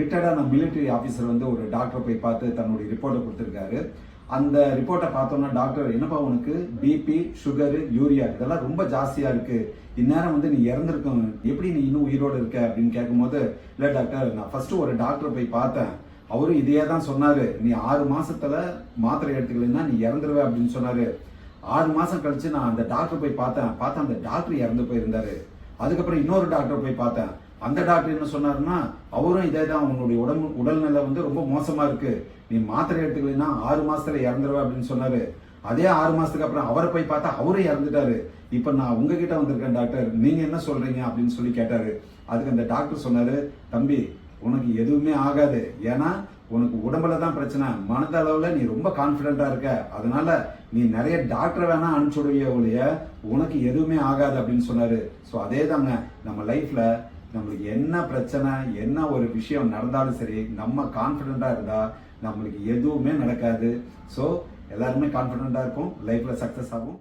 ரிட்டையர்டான military officer வந்து ஒரு டாக்டரை போய் பார்த்து தன்னுடைய ரிப்போர்ட்டை கொடுத்துருக்காரு. அந்த ரிப்போர்ட்டை பார்த்தோம்னா டாக்டர், என்னப்பா உனக்கு பிபி, சுகரு, யூரியா இதெல்லாம் ரொம்ப ஜாஸ்தியா இருக்கு, இந்நேரம் வந்து நீ இறந்துருக்கும், எப்படி நீ இன்னும் உயிரோடு இருக்க அப்படின்னு கேட்கும்போது, இல்லை டாக்டர், நான் ஃபர்ஸ்ட் ஒரு டாக்டரை போய் பார்த்தேன், அவரும் இதையே தான் சொன்னாரு, நீ 6 மாசத்துல மாத்திரை எடுத்துக்கலைன்னா நீ இறந்துருவே அப்படின்னு சொன்னாரு. 6 மாசம் கழிச்சு நான் அந்த டாக்டர் போய் பார்த்தேன், அந்த டாக்டர் இறந்து போயிருந்தாரு. அதுக்கப்புறம் இன்னொரு டாக்டர் போய் பார்த்தேன், அந்த டாக்டர் என்ன சொன்னாருன்னா, அவரும் இதே தான், உன்னுடைய உடல்நிலை வந்து ரொம்ப மோசமா இருக்கு, நீ மாத்திரை எடுத்துக்கலைன்னா 6 மாசத்துல இறந்துருவ அப்படின்னு சொன்னாரு. அதே 6 மாசத்துக்கு அப்புறம் அவரை போய் பார்த்தா அவரும் இறந்துட்டாரு. இப்ப நான் உங்ககிட்ட வந்திருக்கேன் டாக்டர், நீங்க என்ன சொல்றீங்க அப்படின்னு சொல்லி கேட்டாரு. அதுக்கு அந்த டாக்டர் சொன்னாரு, தம்பி உனக்கு எதுவுமே ஆகாது, ஏன்னா உனக்கு உடம்புல தான் பிரச்சனை, மனதளவுல நீ ரொம்ப கான்பிடண்டா இருக்க, அதனால நீ நிறைய டாக்டர் வேணா அனுப்பிச்சுடுவிய ஒழிய உனக்கு எதுவுமே ஆகாது அப்படின்னு சொன்னாரு. ஸோ அதே தாங்க, நம்ம லைஃப்ல நம்மளுக்கு என்ன பிரச்சனை, என்ன ஒரு விஷயம் நடந்தாலும் சரி, நம்ம கான்பிடண்டா இருந்தா நம்மளுக்கு எதுவுமே நடக்காது. ஸோ எல்லாருமே கான்பிடண்டா இருக்கும், லைஃப்ல சக்சஸ் ஆகும்.